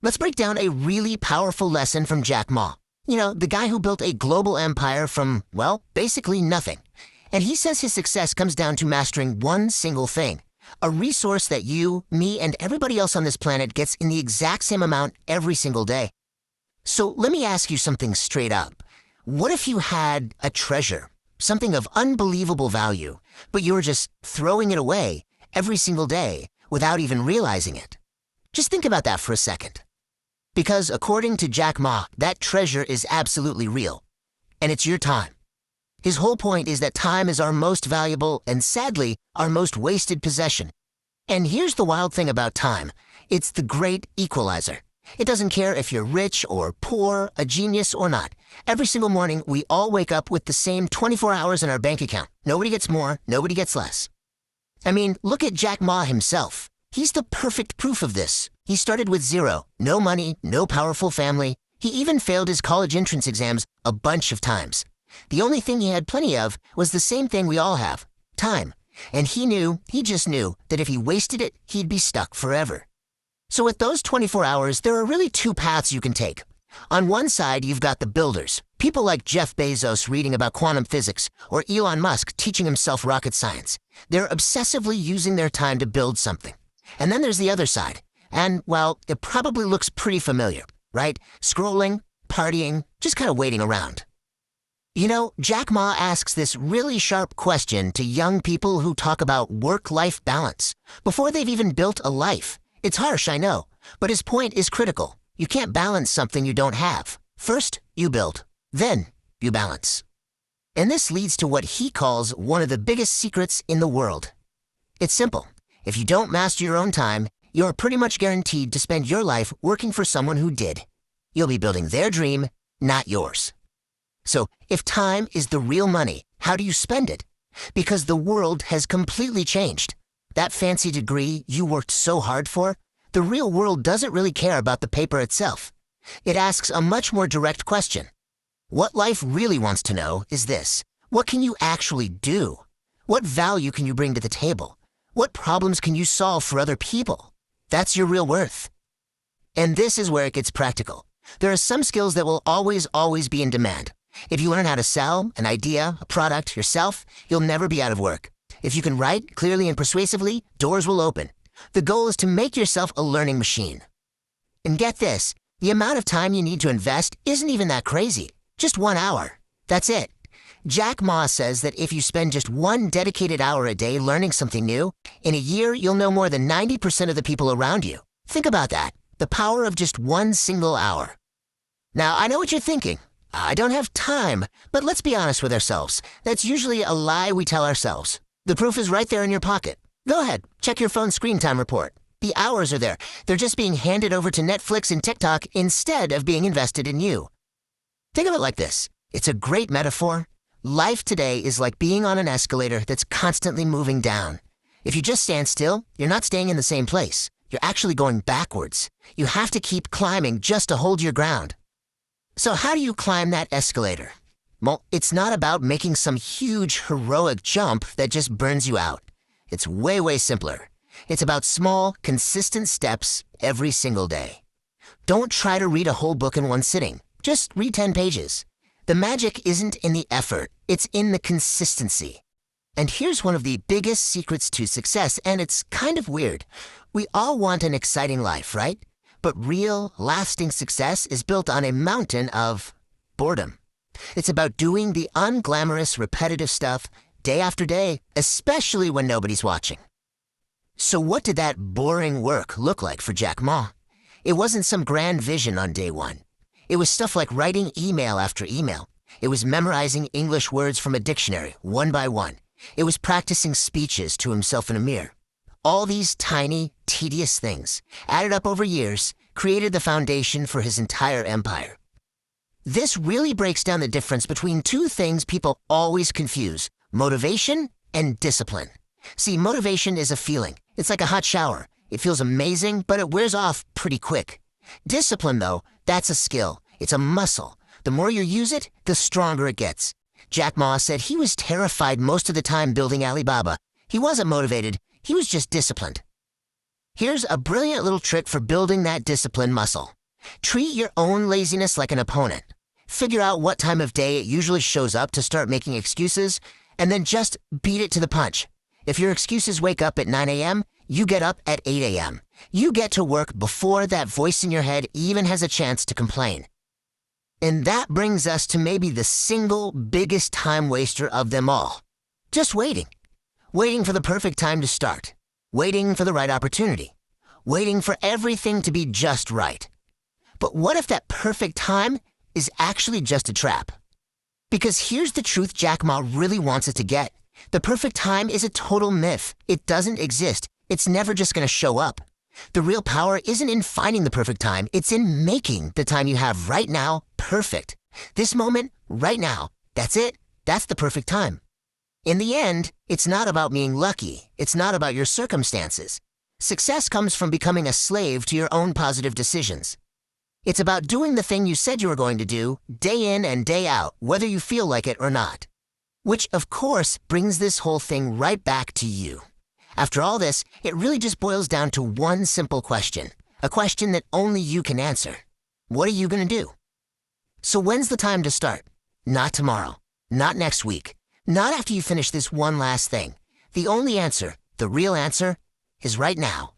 Let's break down a really powerful lesson from Jack Ma. You know, the guy who built a global empire from, well, basically nothing. And he says his success comes down to mastering one single thing, a resource that you, me, and everybody else on this planet gets in the exact same amount every single day. So let me ask you something straight up. What if you had a treasure, something of unbelievable value, but you were just throwing it away every single day without even realizing it? Just think about that for a second. Because according to Jack Ma, that treasure is absolutely real. And it's your time. His whole point is that time is our most valuable and, sadly, our most wasted possession. And here's the wild thing about time. It's the great equalizer. It doesn't care if you're rich or poor, a genius or not. Every single morning, we all wake up with the same 24 hours in our bank account. Nobody gets more, nobody gets less. I mean, look at Jack Ma himself. He's the perfect proof of this. He started with zero, no money, no powerful family. He even failed his college entrance exams a bunch of times. The only thing he had plenty of was the same thing we all have, time. And he just knew that if he wasted it, he'd be stuck forever. So with those 24 hours, there are really two paths you can take. On one side, you've got the builders, people like Jeff Bezos reading about quantum physics or Elon Musk teaching himself rocket science. They're obsessively using their time to build something. And then there's the other side. And, well, it probably looks pretty familiar, right? Scrolling, partying, just kind of waiting around. You know, Jack Ma asks this really sharp question to young people who talk about work-life balance before they've even built a life. It's harsh, I know, but his point is critical. You can't balance something you don't have. First, you build. Then, you balance. And this leads to what he calls one of the biggest secrets in the world. It's simple. If you don't master your own time, you're pretty much guaranteed to spend your life working for someone who did. You'll be building their dream, not yours. So, if time is the real money, how do you spend it? Because the world has completely changed. That fancy degree you worked so hard for, the real world doesn't really care about the paper itself. It asks a much more direct question. What life really wants to know is this: what can you actually do? What value can you bring to the table? What problems can you solve for other people? That's your real worth. And this is where it gets practical. There are some skills that will always be in demand. If you learn how to sell an idea, a product, yourself, you'll never be out of work. If you can write clearly and persuasively, doors will open. The goal is to make yourself a learning machine. And get this, the amount of time you need to invest isn't even that crazy. Just 1 hour. That's it. Jack Ma says that if you spend just 1 dedicated hour a day learning something new, in a year you'll know more than 90% of the people around you. Think about that. The power of just 1 single hour. Now, I know what you're thinking. I don't have time, but let's be honest with ourselves. That's usually a lie we tell ourselves. The proof is right there in your pocket. Go ahead, check your phone's screen time report. The hours are there. They're just being handed over to Netflix and TikTok instead of being invested in you. Think of it like this. It's a great metaphor. Life today is like being on an escalator that's constantly moving down. If you just stand still, you're not staying in the same place. You're actually going backwards. You have to keep climbing just to hold your ground. So how do you climb that escalator? Well, it's not about making some huge heroic jump that just burns you out. It's way simpler. It's about small, consistent steps every single day. Don't try to read a whole book in one sitting. Just read 10 pages. The magic isn't in the effort, it's in the consistency. And here's one of the biggest secrets to success, and it's kind of weird. We all want an exciting life, right? But real, lasting success is built on a mountain of boredom. It's about doing the unglamorous, repetitive stuff day after day, especially when nobody's watching. So what did that boring work look like for Jack Ma? It wasn't some grand vision on day one. It was stuff like writing email after email. It was memorizing English words from a dictionary, one by one. It was practicing speeches to himself in a mirror. All these tiny, tedious things, added up over years, created the foundation for his entire empire. This really breaks down the difference between two things people always confuse: motivation and discipline. See, motivation is a feeling. It's like a hot shower. It feels amazing, but it wears off pretty quick. Discipline, though, that's a skill. It's a muscle. The more you use it, the stronger it gets. Jack Ma said he was terrified most of the time building Alibaba. He wasn't motivated. He was just disciplined. Here's a brilliant little trick for building that discipline muscle. Treat your own laziness like an opponent. Figure out what time of day it usually shows up to start making excuses, and then just beat it to the punch. If your excuses wake up at 9 a.m., you get up at 8 a.m. You get to work before that voice in your head even has a chance to complain. And that brings us to maybe the single biggest time waster of them all. Just waiting. Waiting for the perfect time to start. Waiting for the right opportunity. Waiting for everything to be just right. But what if that perfect time is actually just a trap? Because here's the truth Jack Ma really wants us to get. The perfect time is a total myth. It doesn't exist. It's never just going to show up. The real power isn't in finding the perfect time. It's in making the time you have right now perfect. This moment, right now, that's it. That's the perfect time. In the end, it's not about being lucky. It's not about your circumstances. Success comes from becoming a slave to your own positive decisions. It's about doing the thing you said you were going to do, day in and day out, whether you feel like it or not. Which, of course, brings this whole thing right back to you. After all this, it really just boils down to one simple question. A question that only you can answer. What are you going to do? So when's the time to start? Not tomorrow. Not next week. Not after you finish this one last thing. The only answer, the real answer, is right now.